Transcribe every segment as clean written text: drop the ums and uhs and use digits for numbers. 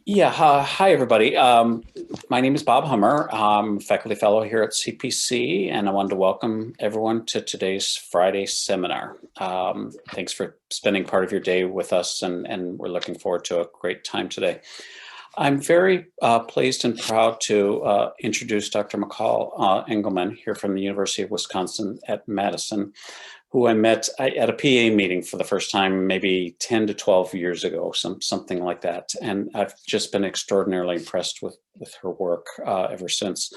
Yeah, hi everybody. My name is Bob Hummer. I'm a faculty fellow here at CPC, and I wanted to welcome everyone to today's Friday seminar. Thanks for spending part of your day with us, and we're looking forward to a great time today. I'm very pleased and proud to introduce Dr. Michal Engelman here from the University of Wisconsin at Madison, who I met at a PA meeting for the first time maybe 10 to 12 years ago, something like that. And I've just been extraordinarily impressed with her work ever since.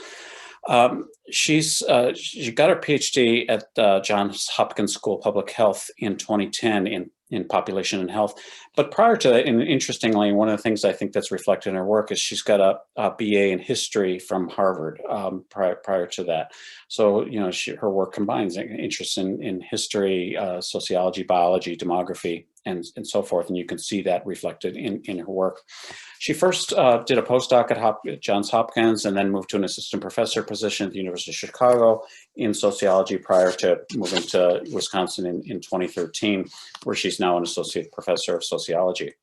She got her PhD at Johns Hopkins School of Public Health in 2010 in population and health. But prior to that, and interestingly, one of the things I think that's reflected in her work is she's got a BA in history from Harvard prior to that. So, you know, her work combines interest in history, sociology, biology, demography, and so forth. And you can see that reflected in her work. She first did a postdoc at Johns Hopkins and then moved to an assistant professor position at the University of Chicago in sociology prior to moving to Wisconsin in 2013, where she's now an associate professor of sociology.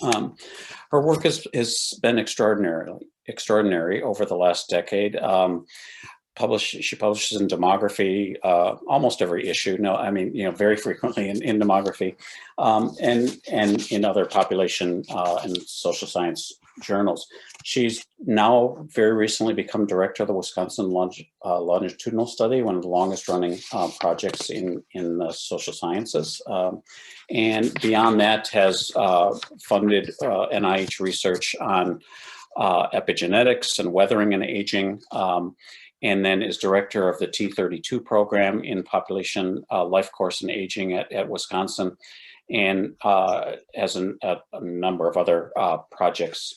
Her work has been extraordinary over the last decade. She publishes in demography almost every issue. No, I mean, you know, very frequently in demography, and in other population and social science journals. She's now very recently become director of the Wisconsin Longitudinal Study, one of the longest running projects in the social sciences. And beyond that has funded NIH research on epigenetics and weathering and aging, and then is director of the T32 program in population life course and aging at Wisconsin, and has a number of other projects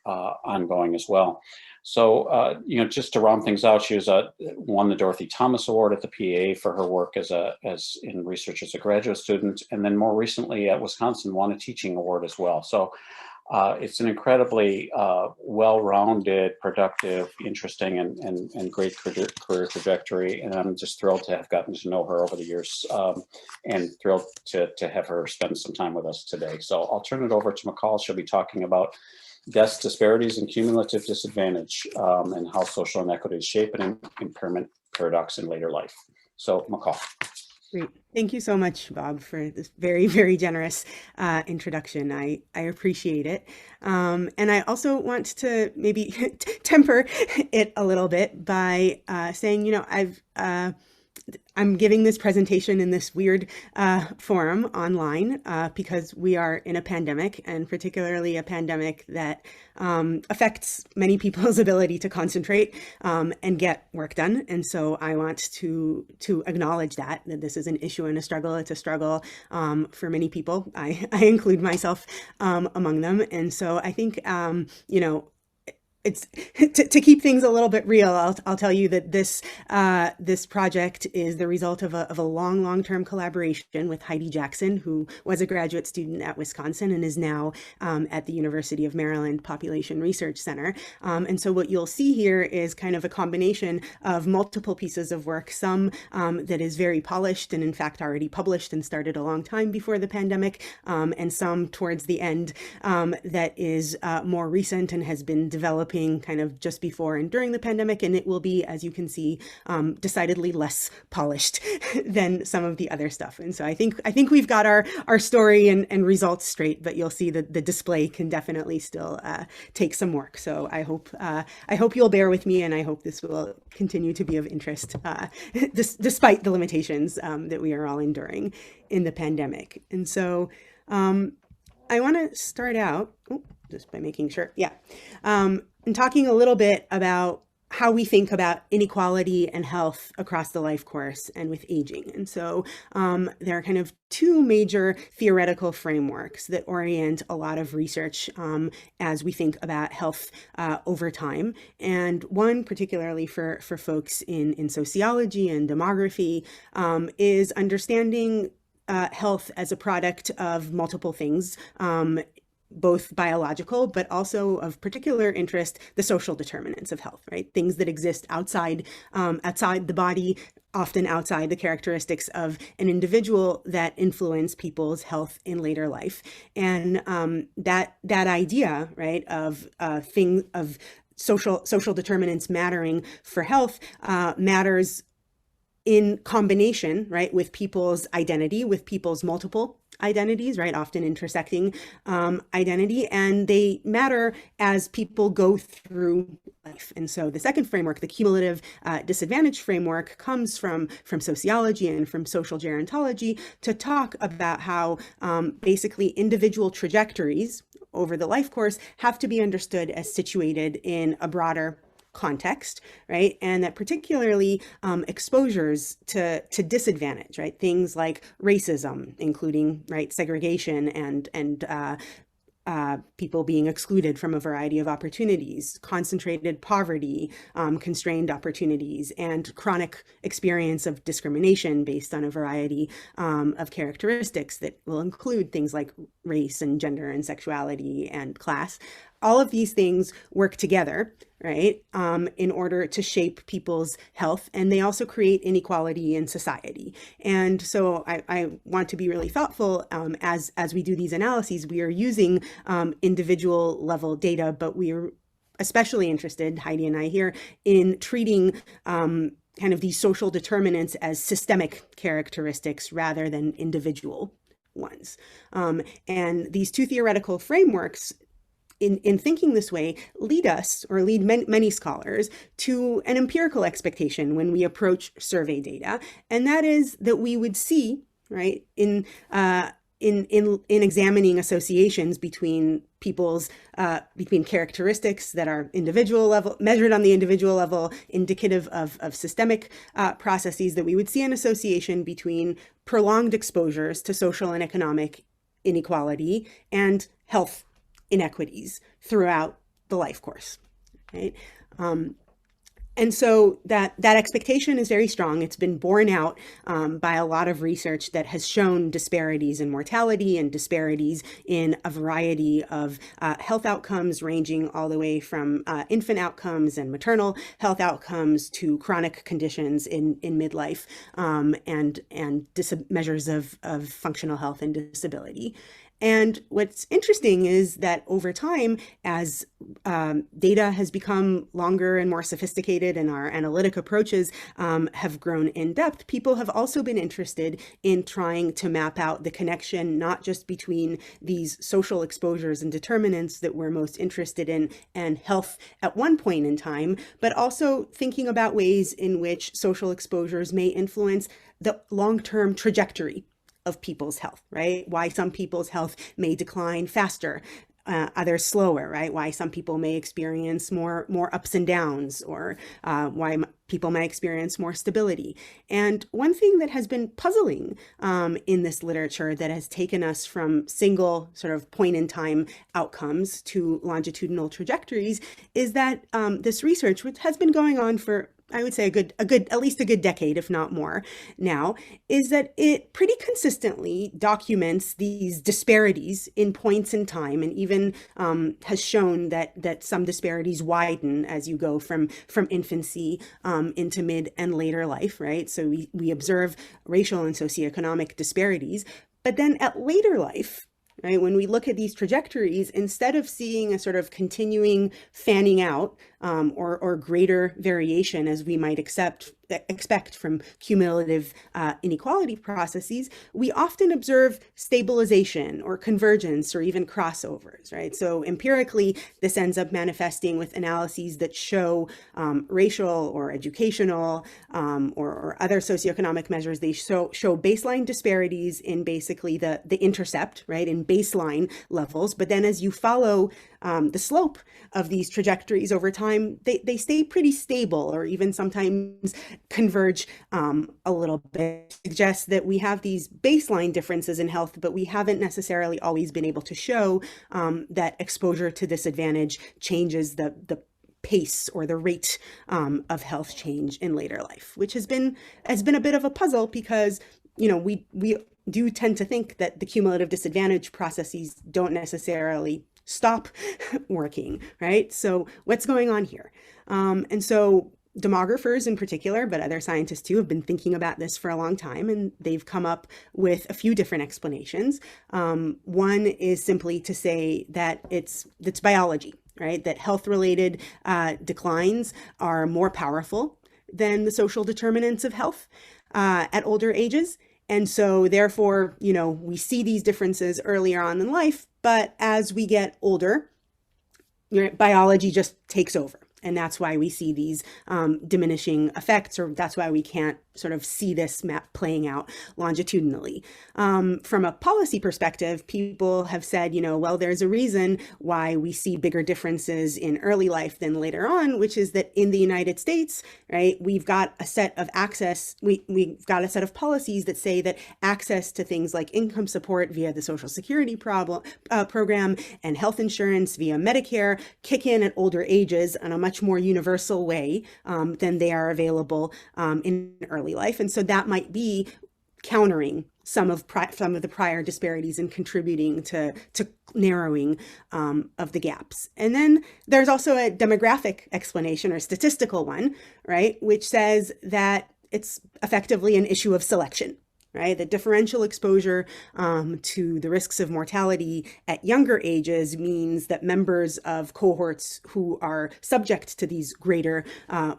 ongoing as well. So, you know, just to round things out, she won the Dorothy Thomas Award at the PA for her work as in research as a graduate student, and then more recently at Wisconsin won a teaching award as well. So it's an incredibly well-rounded, productive, interesting, and great career trajectory. And I'm just thrilled to have gotten to know her over the years, and thrilled to have her spend some time with us today. So I'll turn it over to Michal. She'll be talking about death disparities and cumulative disadvantage, and how social inequities shape an impairment paradox in later life. So Michal. Great. Thank you so much, Bob, for this very, very generous introduction. I appreciate it. And I also want to maybe temper it a little bit by saying, you know, I'm giving this presentation in this weird forum online because we are in a pandemic, and particularly a pandemic that affects many people's ability to concentrate and get work done. And so I want to acknowledge that this is an issue and a struggle. It's a struggle for many people. I include myself among them. And so I think, you know, it's to keep things a little bit real. I'll tell you that this project is the result of a long-term collaboration with Heidi Jackson, who was a graduate student at Wisconsin and is now at the University of Maryland Population Research Center. And so what you'll see here is kind of a combination of multiple pieces of work, some that is very polished and in fact already published and started a long time before the pandemic, and some towards the end that is more recent and has been developing kind of just before and during the pandemic, and it will be, as you can see, decidedly less polished than some of the other stuff. And so I think we've got our story and results straight, but you'll see that the display can definitely still take some work. So I hope you'll bear with me, and I hope this will continue to be of interest despite the limitations that we are all enduring in the pandemic. And so I want to start out just by making sure, and talking a little bit about how we think about inequality and health across the life course and with aging. And so there are kind of two major theoretical frameworks that orient a lot of research as we think about health over time. And one, particularly for folks in sociology and demography, is understanding health as a product of multiple things, both biological, but also of particular interest, the social determinants of health, right? Things that exist outside the body, often outside the characteristics of an individual that influence people's health in later life. And that idea, right, of social determinants mattering for health matters in combination, right, with people's identity, with people's multiple identities, right, often intersecting identity, and they matter as people go through life. And so the second framework, the cumulative disadvantage framework, comes from sociology and from social gerontology to talk about how basically individual trajectories over the life course have to be understood as situated in a broader context, right? And that particularly exposures to disadvantage, right? Things like racism, including, right, segregation and people being excluded from a variety of opportunities, concentrated poverty, constrained opportunities, and chronic experience of discrimination based on a variety of characteristics that will include things like race and gender and sexuality and class. All of these things work together, right, in order to shape people's health, and they also create inequality in society. And so I want to be really thoughtful as we do these analyses. We are using individual level data, but we are especially interested, Heidi and I here, in treating kind of these social determinants as systemic characteristics rather than individual ones. And these two theoretical frameworks, in thinking this way, lead many scholars to an empirical expectation when we approach survey data, and that is that we would see, right, in examining associations between people's between characteristics that are individual level, measured on the individual level, indicative of systemic processes, that we would see an association between prolonged exposures to social and economic inequality and health inequities throughout the life course, right? And so that expectation is very strong. It's been borne out by a lot of research that has shown disparities in mortality and disparities in a variety of health outcomes, ranging all the way from infant outcomes and maternal health outcomes to chronic conditions in midlife and measures of functional health and disability. And what's interesting is that over time, as data has become longer and more sophisticated and our analytic approaches have grown in depth, people have also been interested in trying to map out the connection, not just between these social exposures and determinants that we're most interested in and health at one point in time, but also thinking about ways in which social exposures may influence the long-term trajectory of people's health, right? Why some people's health may decline faster, others slower, right? Why some people may experience more ups and downs, or why people may experience more stability. And one thing that has been puzzling in this literature that has taken us from single sort of point in time outcomes to longitudinal trajectories is that this research, which has been going on for, I would say, at least a good decade, if not more now, is that it pretty consistently documents these disparities in points in time, and even has shown that some disparities widen as you go from infancy into mid and later life, right? So we observe racial and socioeconomic disparities, but then at later life, right, when we look at these trajectories, instead of seeing a sort of continuing fanning out or greater variation as we might expect from cumulative inequality processes, we often observe stabilization or convergence or even crossovers, right? So empirically, this ends up manifesting with analyses that show racial or educational or other socioeconomic measures. They show baseline disparities in basically the intercept, right, in baseline levels. But then as you follow the slope of these trajectories over time, they stay pretty stable or even sometimes converge a little bit. Suggests that we have these baseline differences in health, but we haven't necessarily always been able to show that exposure to disadvantage changes the pace or the rate of health change in later life, which has been a bit of a puzzle because, you know, we do tend to think that the cumulative disadvantage processes don't necessarily stop working, right? So what's going on here? And so demographers in particular, but other scientists too, have been thinking about this for a long time, and they've come up with a few different explanations. One is simply to say that it's biology, right? That health-related declines are more powerful than the social determinants of health at older ages. And so therefore, we see these differences earlier on in life, but as we get older, biology just takes over. And that's why we see these diminishing effects, or that's why we can't sort of see this map playing out longitudinally. From a policy perspective, people have said, well, there's a reason why we see bigger differences in early life than later on, which is that in the United States, right, we've got a set of we've got a set of policies that say that access to things like income support via the Social Security program and health insurance via Medicare kick in at older ages on a much more universal way than they are available in early life. And so that might be countering some of the prior disparities and contributing to narrowing of the gaps. And then there's also a demographic explanation, or statistical one, right, which says that it's effectively an issue of selection. Right, the differential exposure to the risks of mortality at younger ages means that members of cohorts who are subject to these greater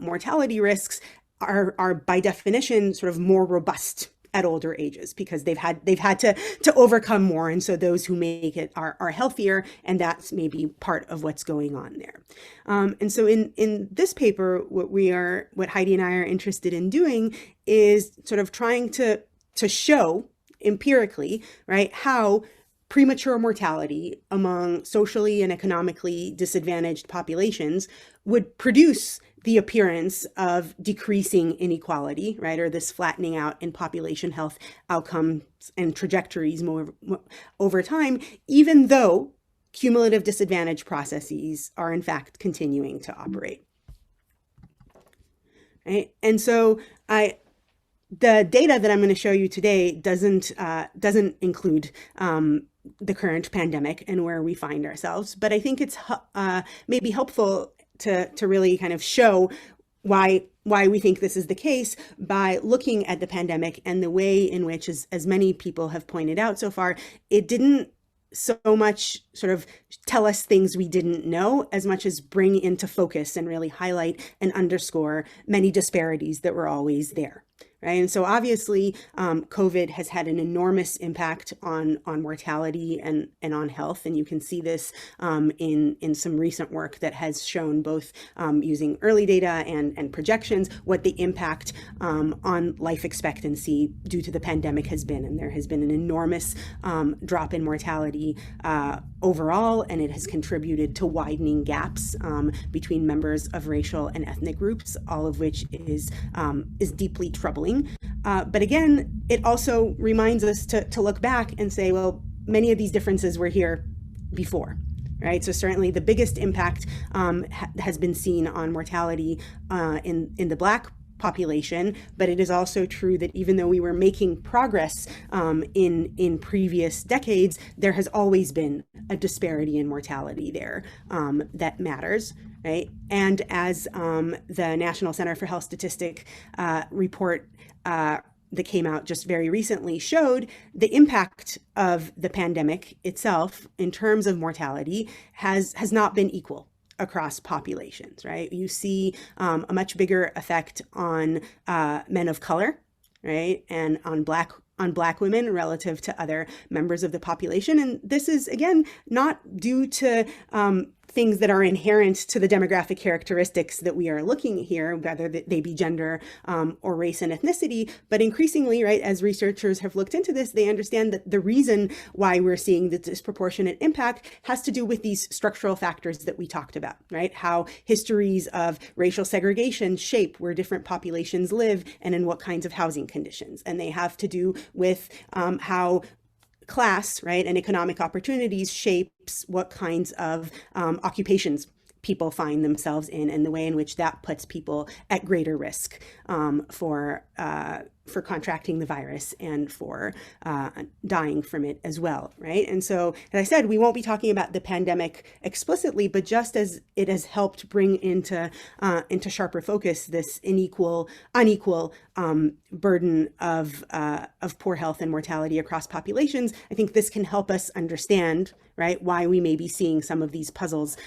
mortality risks are by definition sort of more robust at older ages, because they've had to overcome more, and so those who make it are healthier, and that's maybe part of what's going on there. And so in this paper, what Heidi and I are interested in doing is sort of trying to show empirically, right, how premature mortality among socially and economically disadvantaged populations would produce the appearance of decreasing inequality, right, or this flattening out in population health outcomes and trajectories more over time, even though cumulative disadvantage processes are in fact continuing to operate. Right? And so the data that I'm going to show you today doesn't include the current pandemic and where we find ourselves, but I think it's maybe helpful to really kind of show why we think this is the case by looking at the pandemic and the way in which, as many people have pointed out so far, it didn't so much sort of tell us things we didn't know as much as bring into focus and really highlight and underscore many disparities that were always there. Right? And so obviously, COVID has had an enormous impact on mortality and on health. And you can see this in some recent work that has shown both using early data and projections what the impact on life expectancy due to the pandemic has been. And there has been an enormous drop in mortality overall, and it has contributed to widening gaps between members of racial and ethnic groups, all of which is deeply troubling. But again, it also reminds us to look back and say, well, many of these differences were here before, right? So certainly the biggest impact has been seen on mortality in the Black population, but it is also true that even though we were making progress in previous decades, there has always been a disparity in mortality there that matters. Right. And as the National Center for Health Statistics report that came out just very recently showed, the impact of the pandemic itself in terms of mortality has not been equal across populations. Right. You see a much bigger effect on men of color, right, and on Black women relative to other members of the population. And this is, again, not due to things that are inherent to the demographic characteristics that we are looking at here, whether they be gender or race and ethnicity. But increasingly, right, as researchers have looked into this, they understand that the reason why we're seeing the disproportionate impact has to do with these structural factors that we talked about, right? How histories of racial segregation shape where different populations live and in what kinds of housing conditions. And they have to do with how class, right, and economic opportunities shapes what kinds of occupations people find themselves in, and the way in which that puts people at greater risk for contracting the virus and for dying from it as well, right? And so, as I said, we won't be talking about the pandemic explicitly, but just as it has helped bring into sharper focus this unequal burden of poor health and mortality across populations, I think this can help us understand, right, why we may be seeing some of these puzzles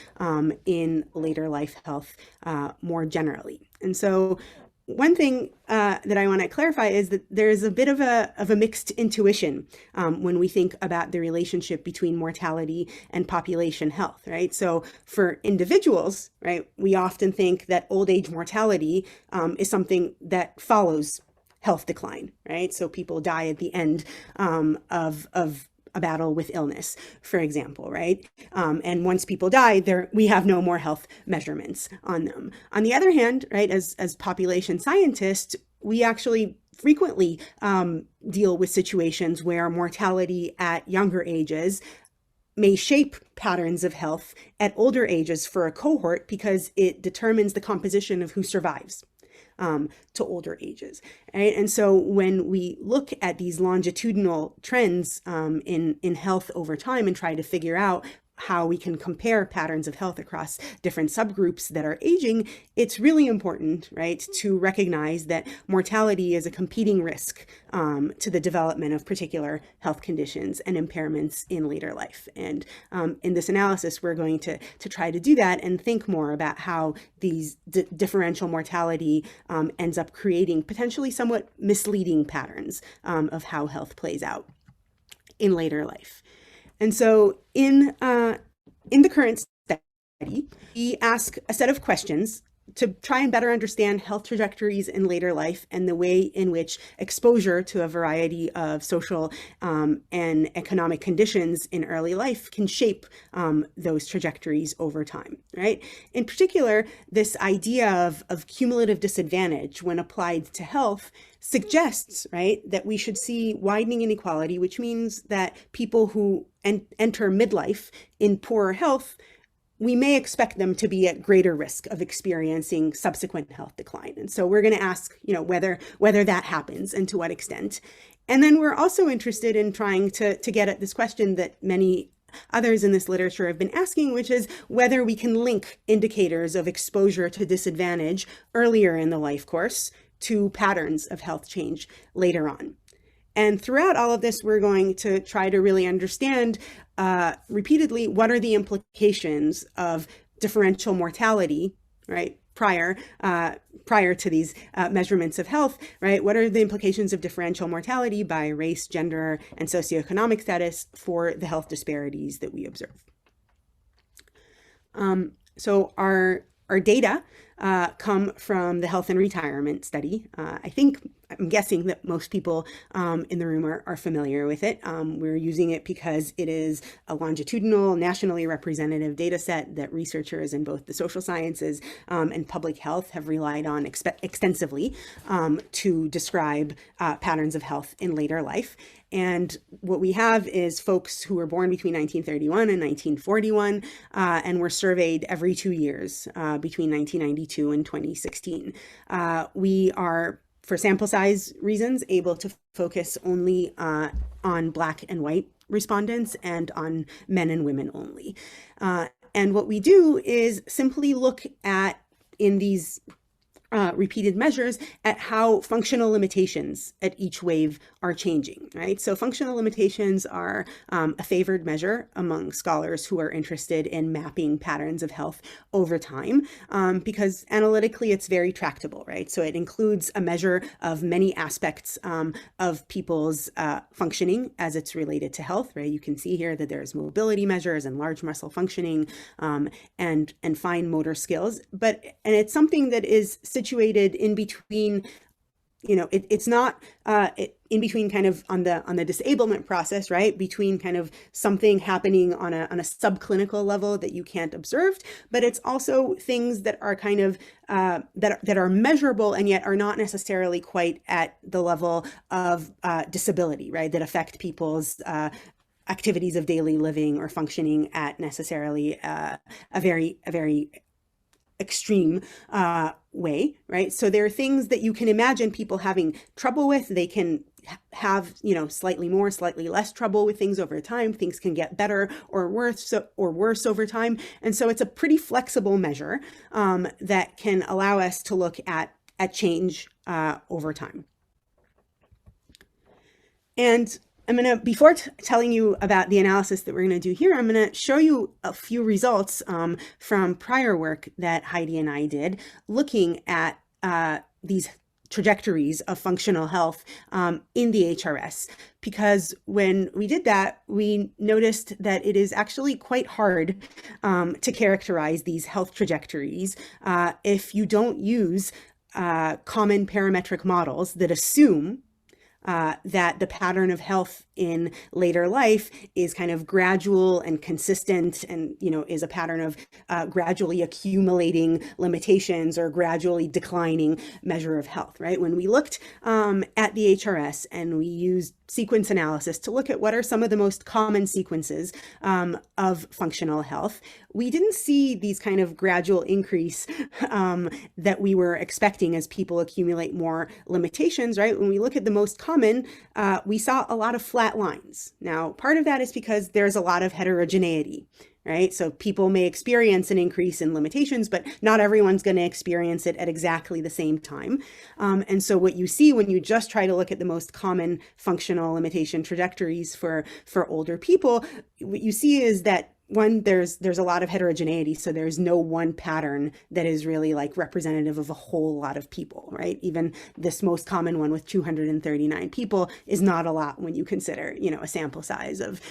in later life health more generally. And so one thing that I want to clarify is that there's a bit of a mixed intuition when we think about the relationship between mortality and population health, right? So for individuals, right, we often think that old age mortality is something that follows health decline, right? So people die at the end of a battle with illness, for example, right? And once people die, we have no more health measurements on them. On the other hand, right, as population scientists, we actually frequently deal with situations where mortality at younger ages may shape patterns of health at older ages for a cohort because it determines the composition of who survives to older ages, right? And so when we look at these longitudinal trends in health over time and try to figure out how we can compare patterns of health across different subgroups that are aging, it's really important, right, to recognize that mortality is a competing risk to the development of particular health conditions and impairments in later life. And in this analysis, we're going to try to do that and think more about how these differential mortality ends up creating potentially somewhat misleading patterns of how health plays out in later life. And so in the current study, we ask a set of questions to try and better understand health trajectories in later life and the way in which exposure to a variety of social and economic conditions in early life can shape those trajectories over time, right? In particular, this idea of cumulative disadvantage when applied to health suggests, right, that we should see widening inequality, which means that people who enter midlife in poorer health, we may expect them to be at greater risk of experiencing subsequent health decline. And so we're going to ask, whether that happens and to what extent. And then we're also interested in trying to get at this question that many others in this literature have been asking, which is whether we can link indicators of exposure to disadvantage earlier in the life course to patterns of health change later on. And throughout all of this, we're going to try to really understand repeatedly what are the implications of differential mortality, right, prior to these measurements of health, right? What are the implications of differential mortality by race, gender, and socioeconomic status for the health disparities that we observe? So our data come from the health and retirement study. I'm guessing that most people in the room are familiar with it. We're using it because it is a longitudinal, nationally representative data set that researchers in both the social sciences and public health have relied on extensively to describe patterns of health in later life. And what we have is folks who were born between 1931 and 1941 and were surveyed every 2 years between 1992 and 2016. We are, for sample size reasons, able to focus only on Black and white respondents and on men and women only. And what we do is simply look at, in these repeated measures, at how functional limitations at each wave are changing, right? So functional limitations are a favored measure among scholars who are interested in mapping patterns of health over time because analytically it's very tractable, right? So it includes a measure of many aspects of people's functioning as it's related to health, right? You can see here that there's mobility measures and large muscle functioning and fine motor skills, and it's something that is situated in between, it's not in between kind of on the disablement process, right? Between kind of something happening on a subclinical level that you can't observe, but it's also things that are kind of that are measurable and yet are not necessarily quite at the level of disability, right? That affect people's activities of daily living or functioning at necessarily a very extreme way, right? So there are things that you can imagine people having trouble with. They can have, slightly more, slightly less trouble with things over time. Things can get better or worse over time. And so it's a pretty flexible measure that can allow us to look at change over time. And I'm going to, before telling you about the analysis that we're going to do here, I'm going to show you a few results from prior work that Heidi and I did looking at these trajectories of functional health in the HRS. Because when we did that, we noticed that it is actually quite hard to characterize these health trajectories if you don't use common parametric models that assume that the pattern of health in later life is kind of gradual and consistent and, is a pattern of gradually accumulating limitations or gradually declining measure of health, right? When we looked at the HRS and we used sequence analysis to look at what are some of the most common sequences of functional health, we didn't see these kind of gradual increase that we were expecting as people accumulate more limitations, right? When we look at the most common, we saw a lot of flat lines. Now, part of that is because there's a lot of heterogeneity, right? So people may experience an increase in limitations, but not everyone's going to experience it at exactly the same time. And so what you see when you just try to look at the most common functional limitation trajectories for older people, what you see is that one, there's a lot of heterogeneity, so there's no one pattern that is really like representative of a whole lot of people, right? Even this most common one with 239 people is not a lot when you consider, a sample size of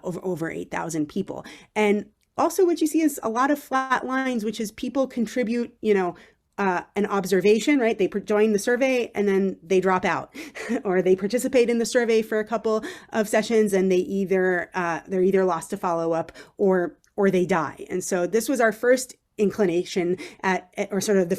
over 8,000 people. And also what you see is a lot of flat lines, which is people contribute, an observation, right? They join the survey and then they drop out, or they participate in the survey for a couple of sessions and they're either lost to follow up or they die. And so this was our first inclination or sort of the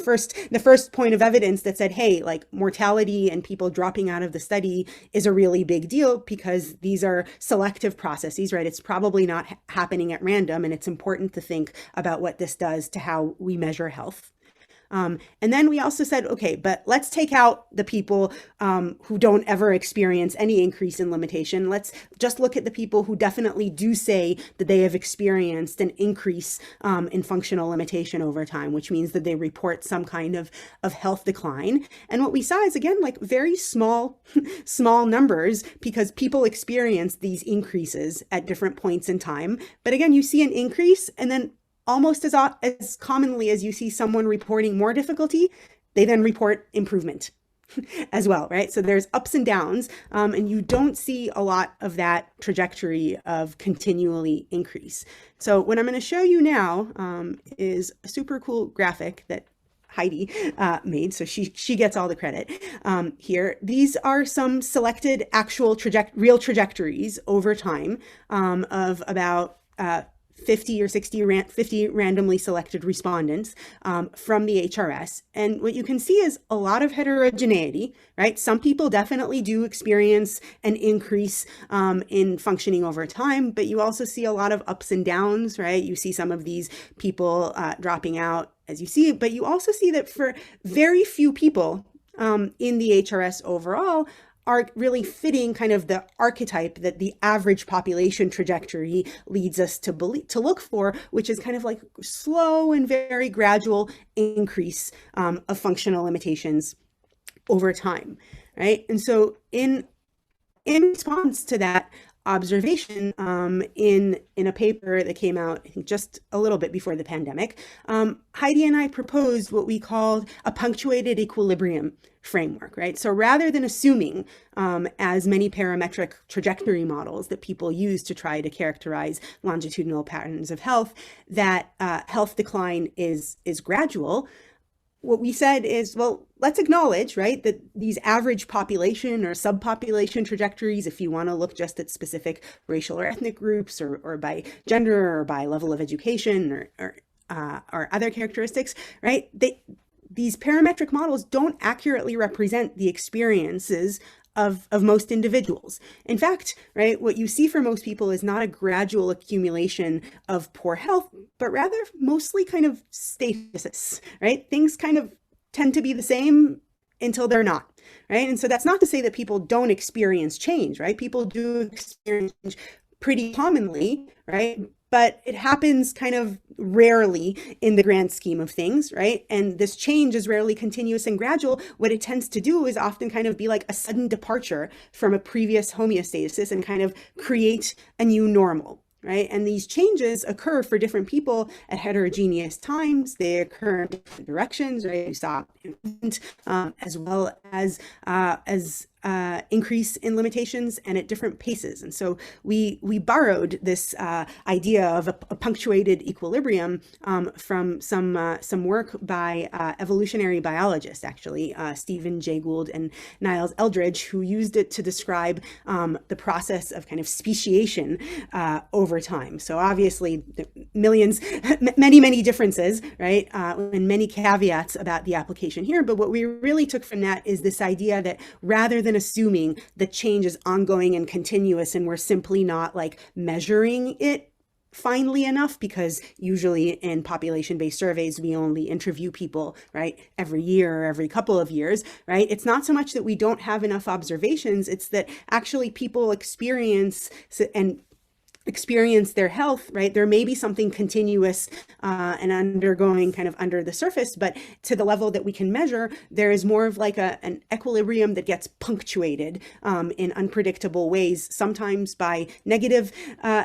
first point of evidence that said, hey, like mortality and people dropping out of the study is a really big deal because these are selective processes, right? It's probably not happening at random, and it's important to think about what this does to how we measure health. And then we also said, okay, but let's take out the people who don't ever experience any increase in limitation. Let's just look at the people who definitely do say that they have experienced an increase in functional limitation over time, which means that they report some kind of health decline. And what we saw is, again, like very small numbers, because people experience these increases at different points in time. But again, you see an increase, and then almost as commonly as you see someone reporting more difficulty, they then report improvement as well, right? So there's ups and downs, and you don't see a lot of that trajectory of continually increase. So what I'm going to show you now is a super cool graphic that Heidi made, so she gets all the credit here. These are some selected actual real trajectories over time of about 50 or 50 randomly selected respondents from the HRS. And what you can see is a lot of heterogeneity, right? Some people definitely do experience an increase in functioning over time, but you also see a lot of ups and downs, right? You see some of these people dropping out, as you see, but you also see that for very few people in the HRS overall, are really fitting kind of the archetype that the average population trajectory leads us to look for, which is kind of like slow and very gradual increase of functional limitations over time, right? And so in response to that observation in a paper that came out, I think, just a little bit before the pandemic, Heidi and I proposed what we called a punctuated equilibrium framework, right? So rather than assuming, as many parametric trajectory models that people use to try to characterize longitudinal patterns of health, that health decline is gradual, what we said is, well, let's acknowledge, right, that these average population or subpopulation trajectories, if you want to look just at specific racial or ethnic groups or by gender or by level of education or other characteristics, right, these parametric models don't accurately represent the experiences of most individuals. In fact, right, what you see for most people is not a gradual accumulation of poor health, but rather mostly kind of stasis, right? Things kind of tend to be the same until they're not, right? And so that's not to say that people don't experience change, right? People do experience change pretty commonly, right? But it happens kind of rarely in the grand scheme of things, right? And this change is rarely continuous and gradual. What it tends to do is often kind of be like a sudden departure from a previous homeostasis and kind of create a new normal, right? And these changes occur for different people at heterogeneous times. They occur in different directions, right? You saw as well as increase in limitations and at different paces. And so we borrowed this idea of a punctuated equilibrium from some work by evolutionary biologists, actually, Stephen Jay Gould and Niles Eldredge, who used it to describe the process of kind of speciation over time. So obviously, millions, many differences, right, and many caveats about the application here. But what we really took from that is this idea that rather than assuming that change is ongoing and continuous and we're simply not like measuring it finely enough, because usually in population-based surveys, we only interview people, right, every year or every couple of years, right? It's not so much that we don't have enough observations, it's that actually people experience their health, right? There may be something continuous and undergoing kind of under the surface, but to the level that we can measure, there is more of like an equilibrium that gets punctuated in unpredictable ways, sometimes by negative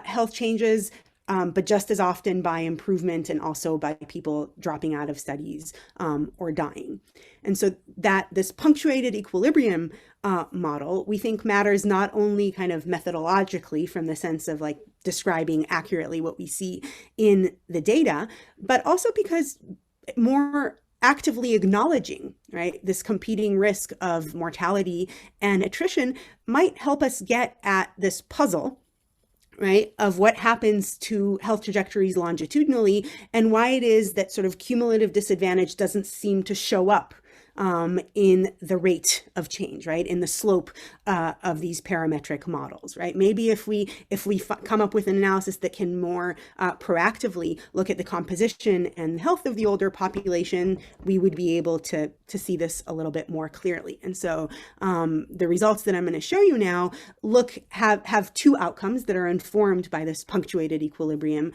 health changes, but just as often by improvement and also by people dropping out of studies or dying. And so that this punctuated equilibrium model, we think matters not only kind of methodologically from the sense of like describing accurately what we see in the data, but also because more actively acknowledging, right, this competing risk of mortality and attrition might help us get at this puzzle, right, of what happens to health trajectories longitudinally and why it is that sort of cumulative disadvantage doesn't seem to show up in the rate of change, right, in the slope of these parametric models, right? Maybe if we come up with an analysis that can more proactively look at the composition and health of the older population, we would be able to see this a little bit more clearly. And so the results that I'm going to show you now have two outcomes that are informed by this punctuated equilibrium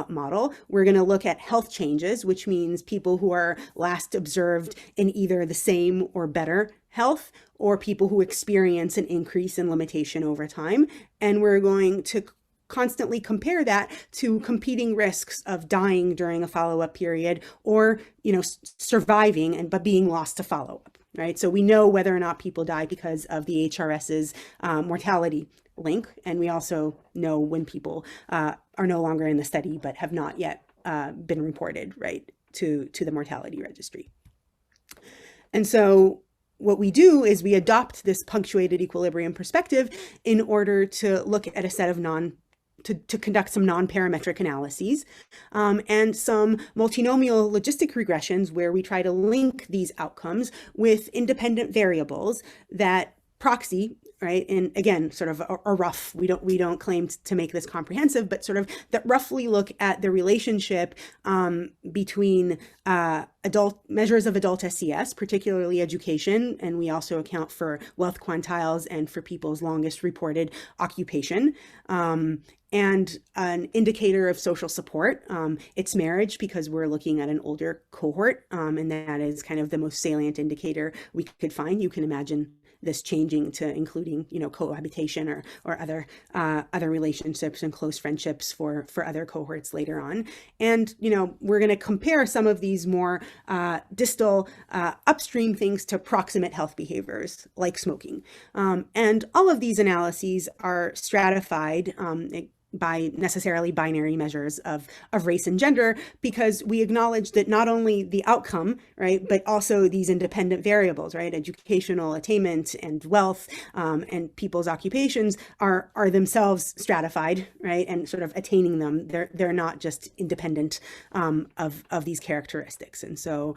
model. We're going to look at health changes, which means people who are last observed in either the same or better health, or people who experience an increase in limitation over time. And we're going to constantly compare that to competing risks of dying during a follow-up period, or, you know, surviving but being lost to follow-up, right? So we know whether or not people die because of the HRS's mortality link, and we also know when people are no longer in the study but have not yet been reported, right, to the mortality registry. And so what we do is we adopt this punctuated equilibrium perspective in order to look at a set of to conduct some non-parametric analyses and some multinomial logistic regressions where we try to link these outcomes with independent variables that proxy, right? And again, sort of a rough, we don't claim to make this comprehensive, but sort of that roughly look at the relationship between adult measures of adult SES, particularly education, and we also account for wealth quantiles and for people's longest reported occupation, and an indicator of social support. It's marriage, because we're looking at an older cohort, and that is kind of the most salient indicator we could find. You can imagine this changing to including, you know, cohabitation or other relationships and close friendships for other cohorts later on. And, you know, we're going to compare some of these more distal upstream things to proximate health behaviors like smoking. And all of these analyses are stratified by necessarily binary measures of race and gender, because we acknowledge that not only the outcome, right, but also these independent variables, right, educational attainment and wealth and people's occupations are themselves stratified, right, and sort of attaining them. They're not just independent of these characteristics. And so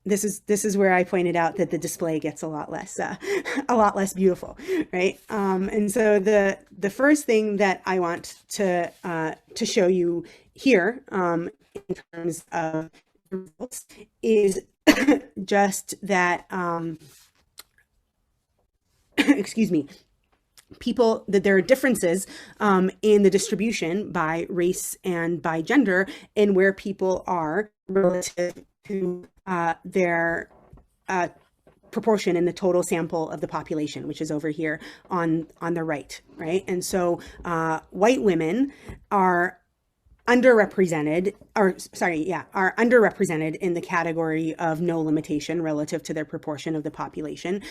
this is where I pointed out that the display gets a lot less beautiful, right? And so the first thing that I want to show you here in terms of results is just that excuse me, that there are differences in the distribution by race and by gender in where people are relative to their proportion in the total sample of the population, which is over here on the right, right? And so white women are underrepresented in the category of no limitation relative to their proportion of the population,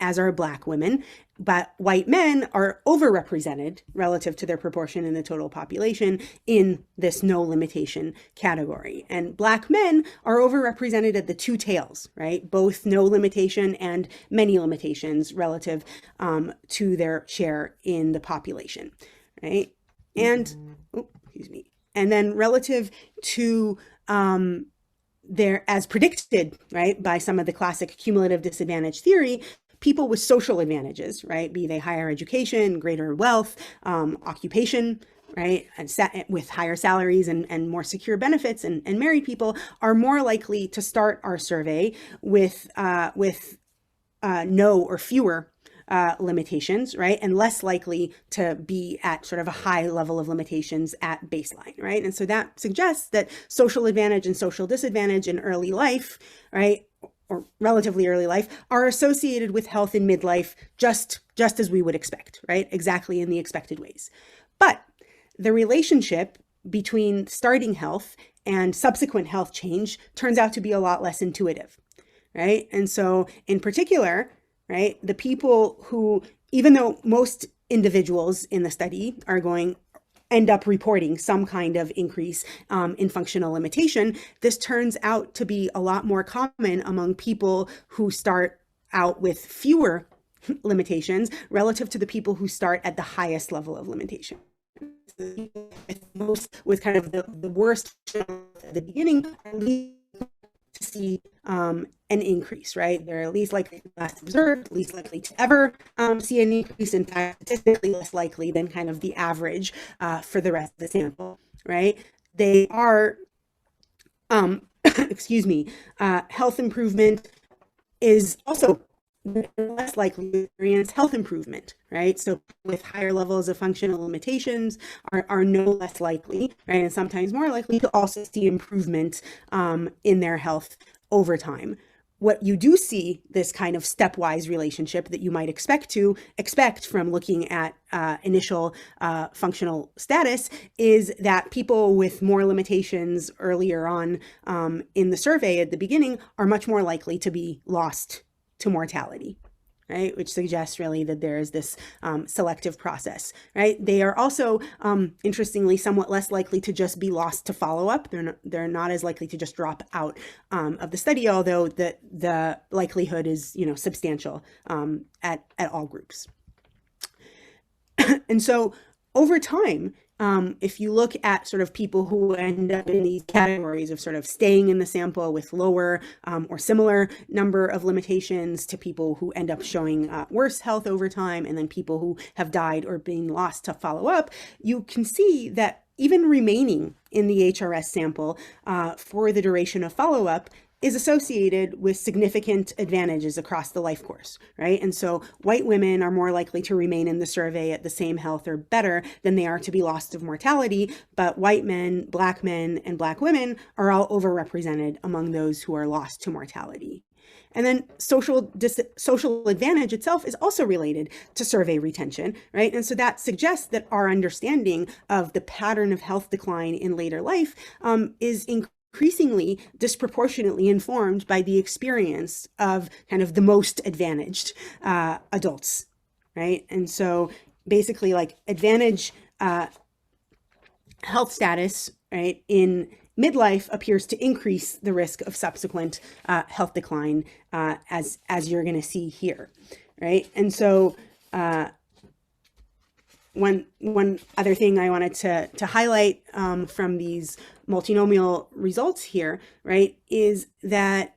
as are Black women. But white men are overrepresented relative to their proportion in the total population in this no limitation category. And Black men are overrepresented at the two tails, right? Both no limitation and many limitations relative to their share in the population, right? And, and then relative to as predicted, right, by some of the classic cumulative disadvantage theory, people with social advantages, right, be they higher education, greater wealth, occupation, right, and with higher salaries and more secure benefits, and married people are more likely to start our survey with no or fewer limitations, right? And less likely to be at sort of a high level of limitations at baseline, right? And so that suggests that social advantage and social disadvantage in early life, right, or relatively early life, are associated with health in midlife just as we would expect, right? Exactly in the expected ways. But the relationship between starting health and subsequent health change turns out to be a lot less intuitive, right? And so in particular, right, the people who, even though most individuals in the study end up reporting some kind of increase in functional limitation, this turns out to be a lot more common among people who start out with fewer limitations relative to the people who start at the highest level of limitation. With kind of the worst at the beginning, to see an increase, right? They're least likely to last observed, least likely to ever see an increase, in fact, statistically less likely than kind of the average for the rest of the sample, right? They are, health improvement is also less likely to experience health improvement, right? So with higher levels of functional limitations are no less likely, right? And sometimes more likely to also see improvement in their health over time. What you do see, this kind of stepwise relationship that you might expect from looking at initial functional status, is that people with more limitations earlier on in the survey at the beginning are much more likely to be lost to mortality, right? Which suggests really that there is this selective process, right? They are also, interestingly, somewhat less likely to just be lost to follow-up. They're not as likely to just drop out of the study, although the likelihood is, substantial at all groups. And so over time, if you look at sort of people who end up in these categories of sort of staying in the sample with lower or similar number of limitations, to people who end up showing worse health over time, and then people who have died or been lost to follow up, you can see that even remaining in the HRS sample for the duration of follow-up is associated with significant advantages across the life course, right? And so white women are more likely to remain in the survey at the same health or better than they are to be lost of mortality, but white men, Black men, and Black women are all overrepresented among those who are lost to mortality. And then social advantage itself is also related to survey retention, right? And so that suggests that our understanding of the pattern of health decline in later life is increasingly disproportionately informed by the experience of kind of the most advantaged adults, right? And so basically, like, advantage health status, right, in midlife appears to increase the risk of subsequent health decline, as you're going to see here, right? And so one other thing I wanted to highlight from these multinomial results here, right, is that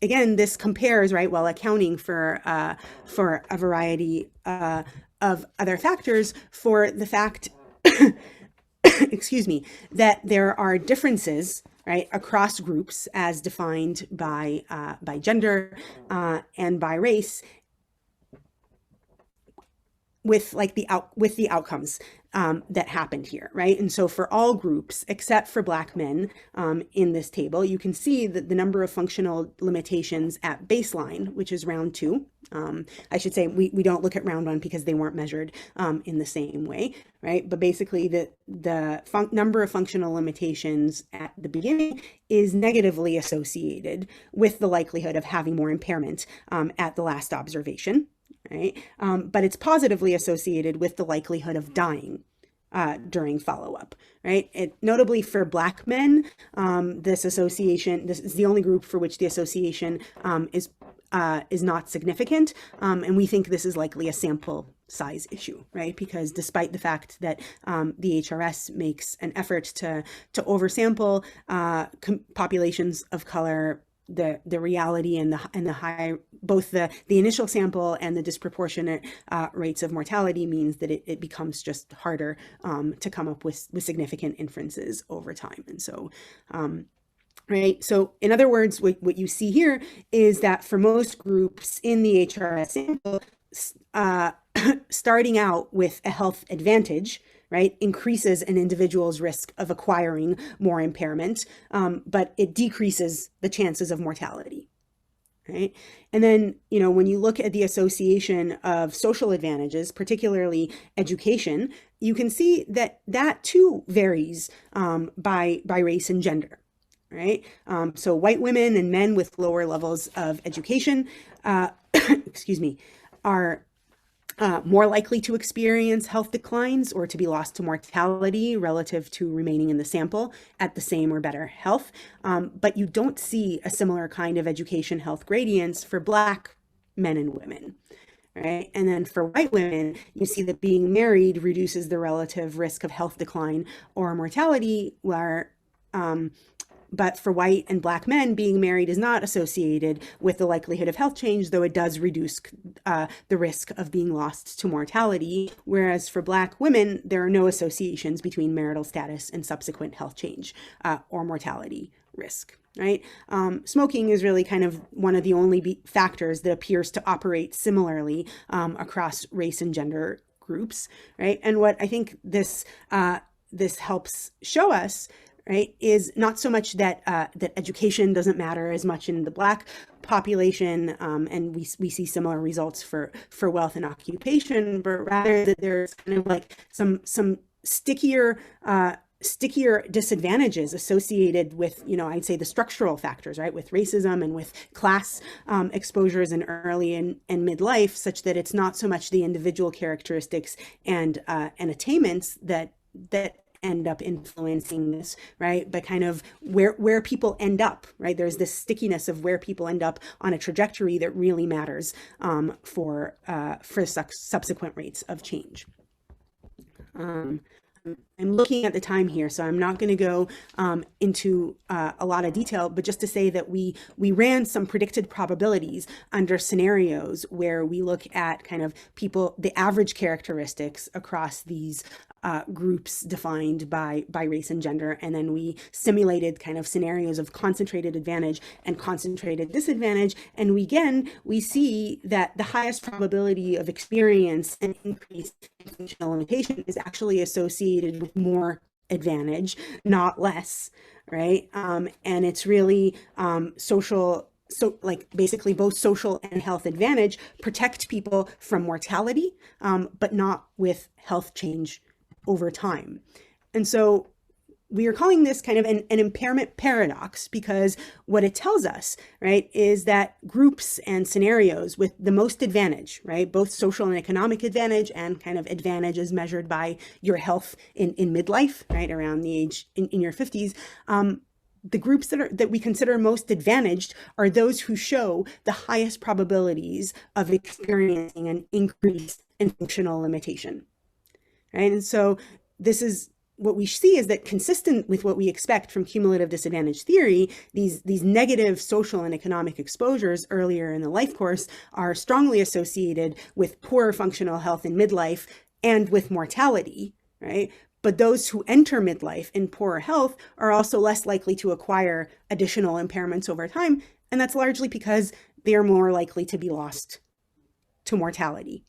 again, this compares, right, while accounting for a variety of other factors, for the fact, excuse me, that there are differences, right, across groups as defined by gender and by race, with like the outcomes that happened here, right? And so for all groups except for Black men in this table, you can see that the number of functional limitations at baseline, which is round 2. I should say we don't look at round 1 because they weren't measured in the same way, right? But basically the number of functional limitations at the beginning is negatively associated with the likelihood of having more impairment at the last observation. Right? But it's positively associated with the likelihood of dying during follow-up, right? Notably for Black men, this is the only group for which the association is not significant, and we think this is likely a sample size issue, right? Because despite the fact that the HRS makes an effort to oversample populations of color, the reality and the high, both the initial sample and the disproportionate rates of mortality means that it becomes just harder to come up with significant inferences over time. And so, right. So in other words, what you see here is that for most groups in the HRS sample, starting out with a health advantage, right, increases an individual's risk of acquiring more impairment, but it decreases the chances of mortality, right? And then, when you look at the association of social advantages, particularly education, you can see that too varies by race and gender, right? So white women and men with lower levels of education, excuse me, are more likely to experience health declines or to be lost to mortality relative to remaining in the sample at the same or better health. But you don't see a similar kind of education health gradients for Black men and women, right? And then for white women, you see that being married reduces the relative risk of health decline or mortality, but for white and Black men, being married is not associated with the likelihood of health change, though it does reduce the risk of being lost to mortality. Whereas for Black women, there are no associations between marital status and subsequent health change or mortality risk, right? Smoking is really kind of one of the only factors that appears to operate similarly across race and gender groups, right? And what I think this helps show us, right, is not so much that education doesn't matter as much in the Black population, and we see similar results for wealth and occupation, but rather that there's kind of like some stickier disadvantages associated with, I'd say the structural factors, right, with racism and with class exposures in early and midlife, such that it's not so much the individual characteristics and attainments that end up influencing this, right? But kind of where people end up, right? There's this stickiness of where people end up on a trajectory that really matters for subsequent rates of change. I'm looking at the time here, so I'm not going to go into a lot of detail, but just to say that we ran some predicted probabilities under scenarios where we look at kind of the average characteristics across these groups defined by race and gender, and then we simulated kind of scenarios of concentrated advantage and concentrated disadvantage, and we see that the highest probability of experience an increase in functional limitation is actually associated with more advantage, not less, right? And it's really social. So like basically both social and health advantage protect people from mortality, but not with health change over time. And so we are calling this kind of an impairment paradox, because what it tells us, right, is that groups and scenarios with the most advantage, right, both social and economic advantage and kind of advantage as measured by your health in midlife, right, around the age in your 50s, the groups that we consider most advantaged are those who show the highest probabilities of experiencing an increase in functional limitation. Right? And so this is what we see is that, consistent with what we expect from cumulative disadvantage theory, these negative social and economic exposures earlier in the life course are strongly associated with poorer functional health in midlife and with mortality, right? But those who enter midlife in poorer health are also less likely to acquire additional impairments over time, and that's largely because they are more likely to be lost to mortality,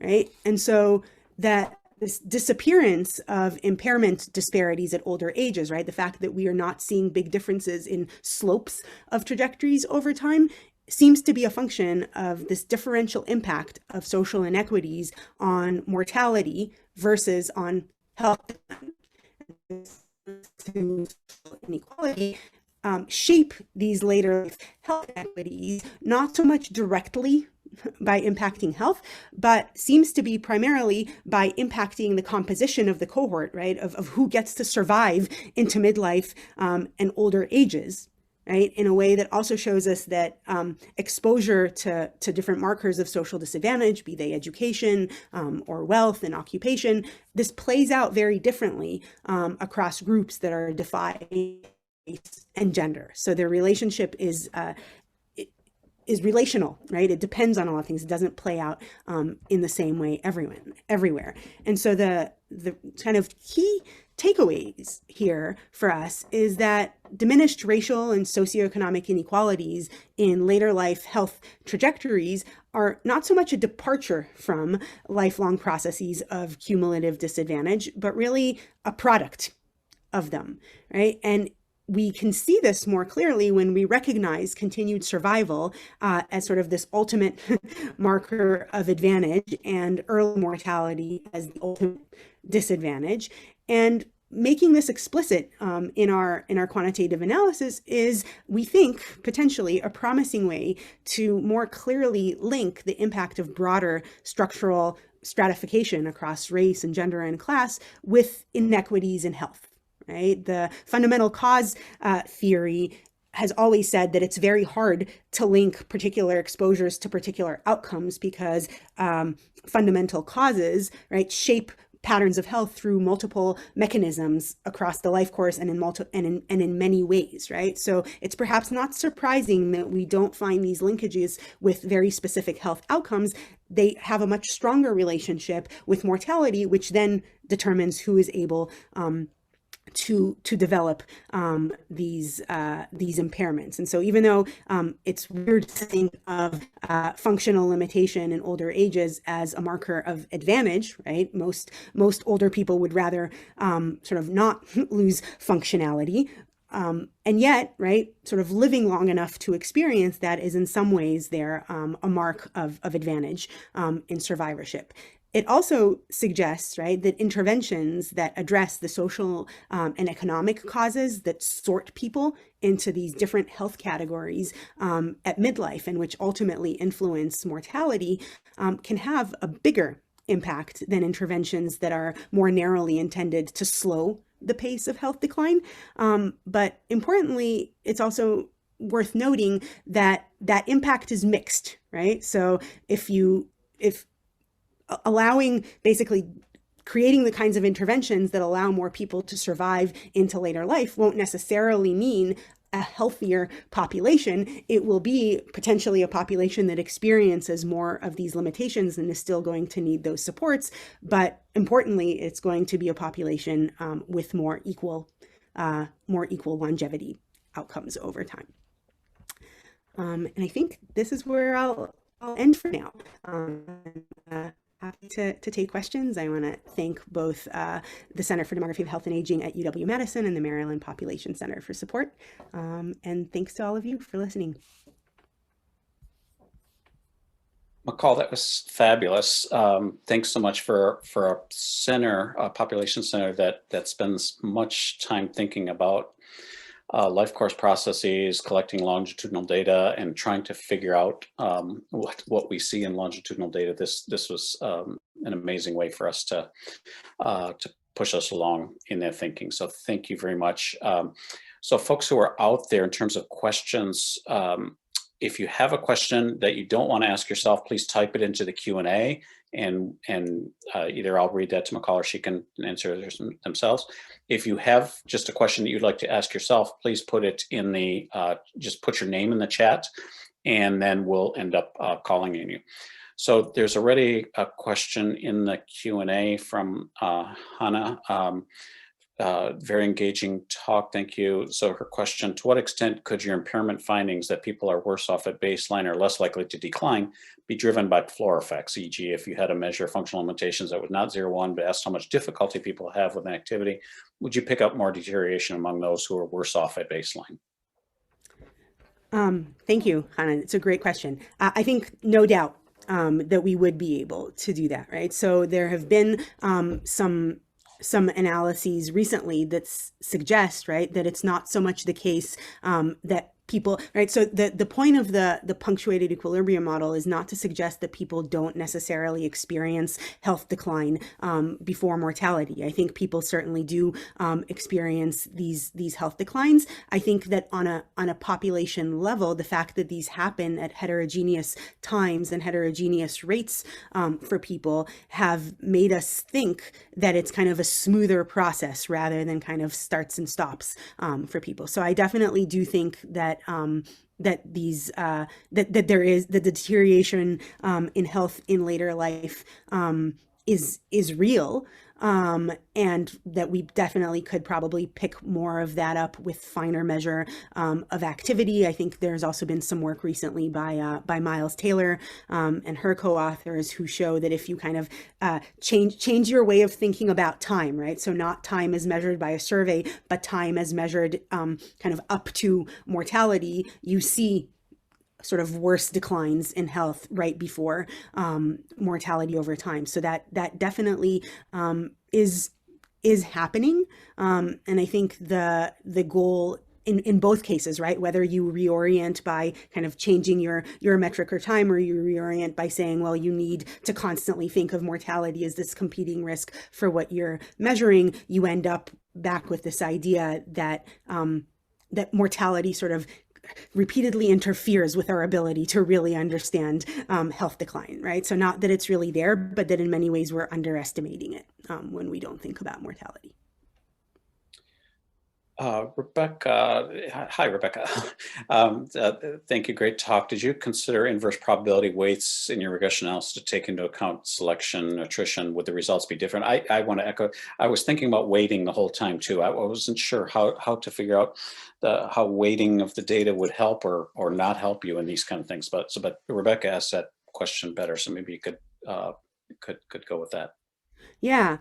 right? And so that this disappearance of impairment disparities at older ages, right? The fact that we are not seeing big differences in slopes of trajectories over time seems to be a function of this differential impact of social inequities on mortality versus on health. Inequality shape these later health inequities, not so much directly by impacting health, but seems to be primarily by impacting the composition of the cohort, right, of who gets to survive into midlife and older ages, right, in a way that also shows us that exposure to different markers of social disadvantage, be they education or wealth and occupation, this plays out very differently across groups that are defined race and gender. So their relationship is relational, right? It depends on a lot of things. It doesn't play out in the same way everywhere. And so the kind of key takeaways here for us is that diminished racial and socioeconomic inequalities in later life health trajectories are not so much a departure from lifelong processes of cumulative disadvantage, but really a product of them, right? And we can see this more clearly when we recognize continued survival as sort of this ultimate marker of advantage and early mortality as the ultimate disadvantage. And making this explicit in our quantitative analysis is, we think, potentially a promising way to more clearly link the impact of broader structural stratification across race and gender and class with inequities in health. Right? The fundamental cause theory has always said that it's very hard to link particular exposures to particular outcomes because fundamental causes, right, shape patterns of health through multiple mechanisms across the life course and in many ways, right? So it's perhaps not surprising that we don't find these linkages with very specific health outcomes. They have a much stronger relationship with mortality, which then determines who is able to develop these impairments. And so even though it's weird to think of functional limitation in older ages as a marker of advantage, right? Most older people would rather sort of not lose functionality. And yet, right, sort of living long enough to experience that is in some ways there a mark of advantage in survivorship. It also suggests, right, that interventions that address the social and economic causes that sort people into these different health categories at midlife and which ultimately influence mortality can have a bigger impact than interventions that are more narrowly intended to slow the pace of health decline. But importantly, it's also worth noting that that impact is mixed, right? So if allowing, basically creating the kinds of interventions that allow more people to survive into later life won't necessarily mean a healthier population. It will be potentially a population that experiences more of these limitations and is still going to need those supports. But importantly, it's going to be a population with more equal longevity outcomes over time. And I think this is where I'll end for now. Happy to take questions. I want to thank both the Center for Demography of Health and Aging at UW-Madison and the Maryland Population Center for support. And thanks to all of you for listening. Michal, that was fabulous. Thanks so much for a population center that spends much time thinking about life course processes, collecting longitudinal data, and trying to figure out what we see in longitudinal data. This was an amazing way for us to push us along in that thinking. So thank you very much. So folks who are out there, in terms of questions, if you have a question that you don't want to ask yourself, please type it into the Q&A, and either I'll read that to Michal or she can answer it themselves. If you have just a question that you'd like to ask yourself, please put it in the, just put your name in the chat, and then we'll end up calling on you. So there's already a question in the Q&A from Hannah. Very engaging talk, thank you. So her question, to what extent could your impairment findings that people are worse off at baseline or less likely to decline be driven by floor effects? E.g., if you had a measure of functional limitations that was not 0-1, but asked how much difficulty people have with an activity, would you pick up more deterioration among those who are worse off at baseline? Thank you, Hannah. It's a great question. I think no doubt that we would be able to do that, right? So there have been some analyses recently that suggest, right, that it's not so much the case that people, right? So the point of the punctuated equilibrium model is not to suggest that people don't necessarily experience health decline before mortality. I think people certainly do experience these health declines. I think that on a population level, the fact that these happen at heterogeneous times and heterogeneous rates for people have made us think that it's kind of a smoother process rather than kind of starts and stops for people. So I definitely do think that that there is the deterioration in health in later life is real, and that we definitely could probably pick more of that up with finer measure of activity. I think there's also been some work recently by Miles Taylor and her co-authors who show that if you kind of change your way of thinking about time, right? So not time as measured by a survey, but time as measured kind of up to mortality, you see sort of worse declines in health right before mortality over time. So that definitely is happening. And I think the goal in both cases, right, whether you reorient by kind of changing your metric or time, or you reorient by saying, well, you need to constantly think of mortality as this competing risk for what you're measuring, you end up back with this idea that that mortality sort of repeatedly interferes with our ability to really understand health decline, right? So not that it's really there, but that in many ways we're underestimating it when we don't think about mortality. Rebecca, hi, Rebecca. Thank you, great talk. Did you consider inverse probability weights in your regression analysis to take into account selection, attrition? Would the results be different? I want to echo, I was thinking about weighting the whole time too. I wasn't sure how to figure out how weighting of the data would help or not help you in these kind of things. But Rebecca asked that question better, so maybe you could go with that. Yeah.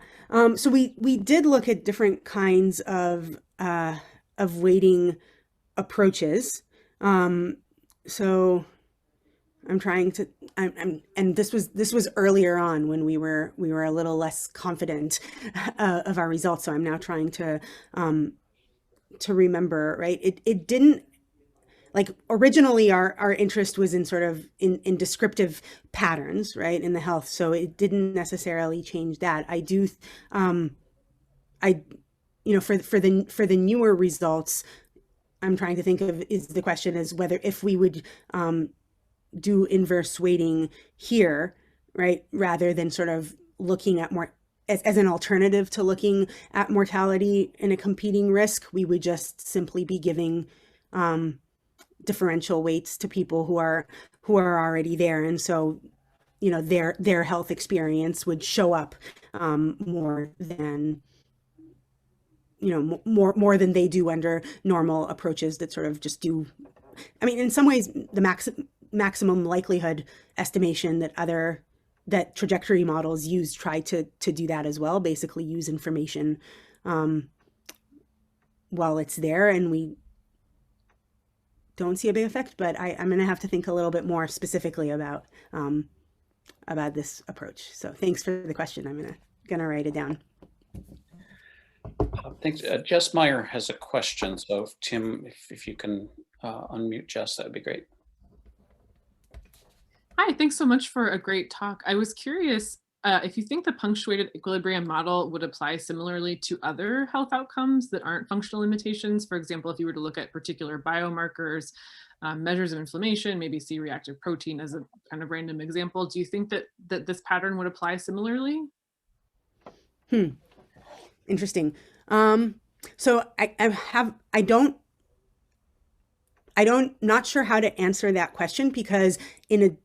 So we did look at different kinds of weighting approaches. So I'm trying to, and this was earlier on when we were a little less confident of our results. So I'm now trying to remember, right? It didn't, like, originally our interest was in sort of in descriptive patterns, right, in the health. So it didn't necessarily change that. I do, for the newer results, I'm trying to think of, the question is whether if we would do inverse weighting here, right, rather than sort of looking at more as an alternative to looking at mortality in a competing risk, we would just simply be giving differential weights to people who are already there, and so their health experience would show up more than more than they do under normal approaches that sort of just do. I mean, in some ways, the maximum likelihood estimation that trajectory models use try to do that as well. Basically, use information while it's there, and we don't see a big effect, but I'm going to have to think a little bit more specifically about this approach. So thanks for the question. I'm going to write it down. Thanks. Jess Meyer has a question. So Tim, if you can unmute Jess, that would be great. Hi, thanks so much for a great talk. I was curious if you think the punctuated equilibrium model would apply similarly to other health outcomes that aren't functional limitations, for example, if you were to look at particular biomarkers, measures of inflammation, maybe C-reactive protein as a kind of random example, do you think that this pattern would apply similarly? Interesting. So not sure how to answer that question, because in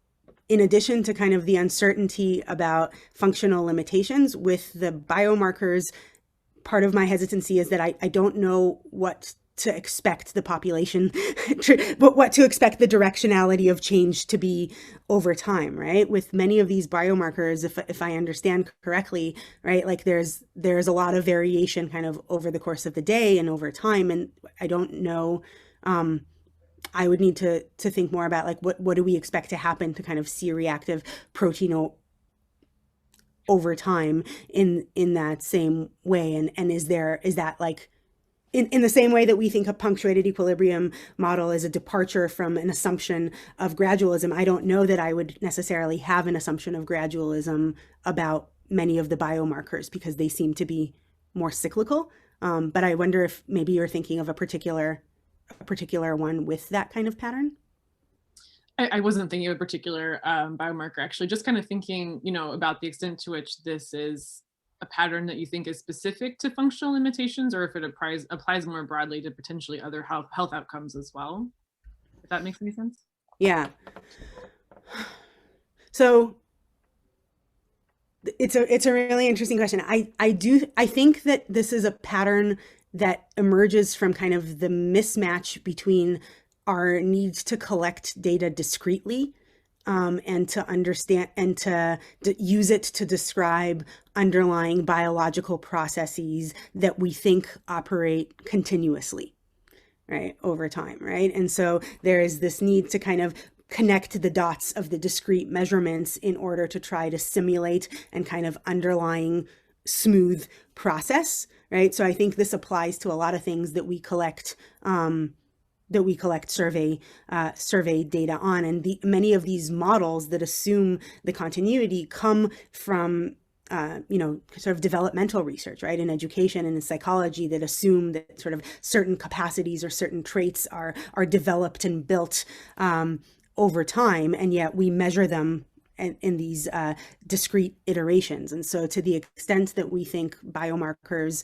addition to kind of the uncertainty about functional limitations with the biomarkers, part of my hesitancy is that I don't know what to expect the population, but what to expect the directionality of change to be over time, right? With many of these biomarkers, if I understand correctly, right, like there's a lot of variation kind of over the course of the day and over time, and I don't know. I would need to think more about like what do we expect to happen to kind of C-reactive protein over time in that same way, and is that like in the same way that we think a punctuated equilibrium model is a departure from an assumption of gradualism, I don't know that I would necessarily have an assumption of gradualism about many of the biomarkers because they seem to be more cyclical. But I wonder if maybe you're thinking of a particular one with that kind of pattern. I wasn't thinking of a particular biomarker, actually, just kind of thinking, about the extent to which this is a pattern that you think is specific to functional limitations, or if it applies more broadly to potentially other health outcomes as well, if that makes any sense. Yeah. So it's a really interesting question. I think that this is a pattern that emerges from kind of the mismatch between our needs to collect data discretely and to understand and to use it to describe underlying biological processes that we think operate continuously, right, over time, right? And so there is this need to kind of connect the dots of the discrete measurements in order to try to simulate and kind of underlying smooth process, right? So I think this applies to a lot of things that we collect survey data on, and many of these models that assume the continuity come from sort of developmental research, right, in education and in psychology, that assume that sort of certain capacities or certain traits are developed and built over time, and yet we measure them in these discrete iterations. And so to the extent that we think biomarkers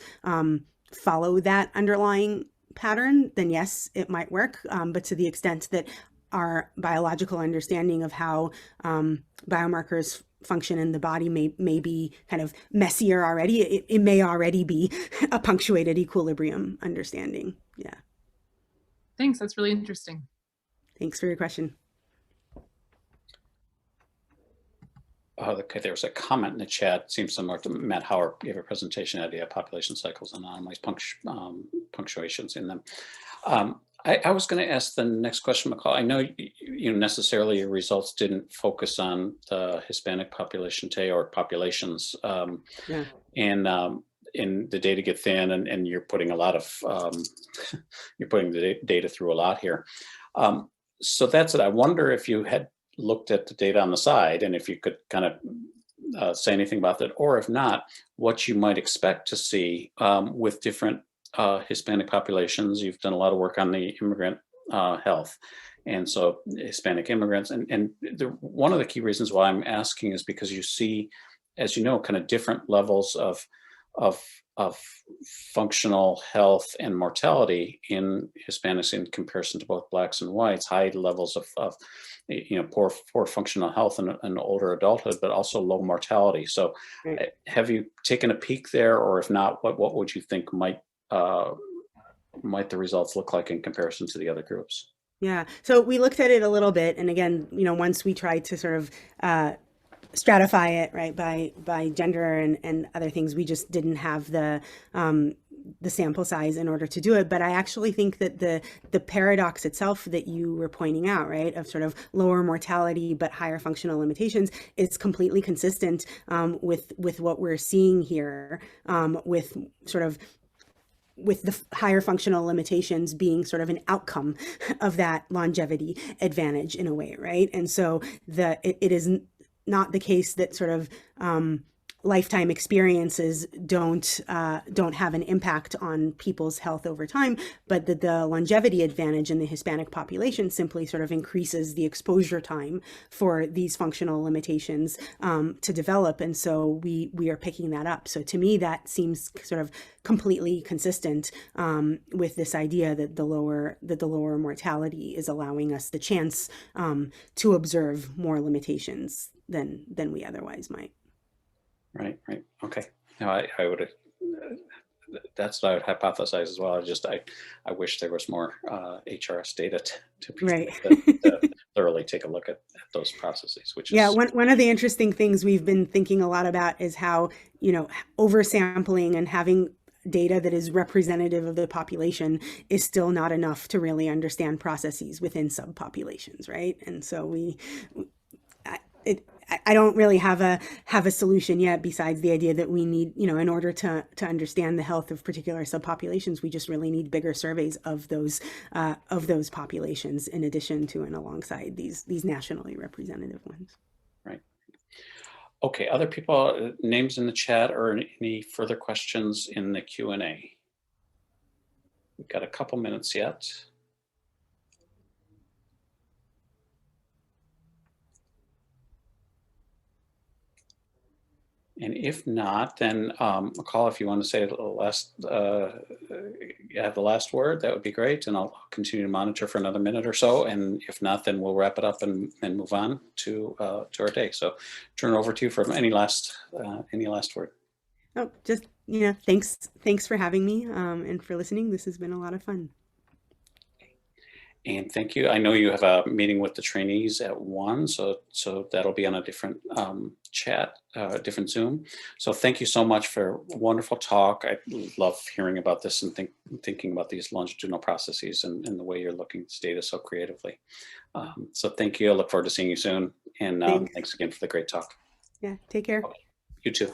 follow that underlying pattern, then yes, it might work. But to the extent that our biological understanding of how biomarkers function in the body may be kind of messier already, it may already be a punctuated equilibrium understanding. Yeah. Thanks. That's really interesting. Thanks for your question. Okay, there was a comment in the chat, seems similar to Matt Howard gave a presentation at population cycles and anomalies, punctuations in them. I was going to ask the next question, Michal. I know you necessarily your results didn't focus on the Hispanic population today or populations, Yeah. and the data get thin, and you're putting a lot of you're putting the data through a lot here. So that's it. I wonder if you had looked at the data on the side, and if you could kind of say anything about that, or if not, what you might expect to see with different Hispanic populations. You've done a lot of work on the immigrant health, and so Hispanic immigrants. And one of the key reasons why I'm asking is because you see, as you know, kind of different levels of functional health and mortality in Hispanics in comparison to both Blacks and whites. High levels of poor functional health and older adulthood, but also low mortality. So Right. have you taken a peek there, or if not, what would you think might the results look like in comparison to the other groups? Yeah. So we looked at it a little bit, and again, once we tried to sort of stratify it, right, by gender and other things, we just didn't have the sample size in order to do it. But I actually think that the paradox itself that you were pointing out, right, of sort of lower mortality but higher functional limitations, is completely consistent with what we're seeing here, with the higher functional limitations being sort of an outcome of that longevity advantage in a way, right? And so it is not the case that sort of lifetime experiences don't have an impact on people's health over time, but that the longevity advantage in the Hispanic population simply sort of increases the exposure time for these functional limitations to develop. And so we are picking that up. So to me, that seems sort of completely consistent with this idea that the lower mortality is allowing us the chance to observe more limitations than we otherwise might. Right. Okay. No, I would. That's what I would hypothesize as well. I wish there was more HRS data to be right. to thoroughly take a look at those processes. Which is one of the interesting things we've been thinking a lot about is how, you know, oversampling and having data that is representative of the population is still not enough to really understand processes within subpopulations, right? And so I don't really have a solution yet, besides the idea that we need, you know, in order to understand the health of particular subpopulations, we just really need bigger surveys of those populations, in addition to and alongside these nationally representative ones. Right. Okay. Other people, names in the chat, or any further questions in the Q&A? We've got a couple minutes yet. And if not, then Michal, if you want to say the last, you have the last word, that would be great. And I'll continue to monitor for another minute or so. And if not, then we'll wrap it up and move on to our day. So turn it over to you for any last word. Oh, just, you know, thanks for having me and for listening. This has been a lot of fun. And thank you. I know you have a meeting with the trainees at 1, so that'll be on a different chat, different Zoom. So thank you so much for a wonderful talk. I love hearing about this and thinking about these longitudinal processes and the way you're looking at this data so creatively. So thank you. I look forward to seeing you soon. And thanks again for the great talk. Yeah, take care. You too.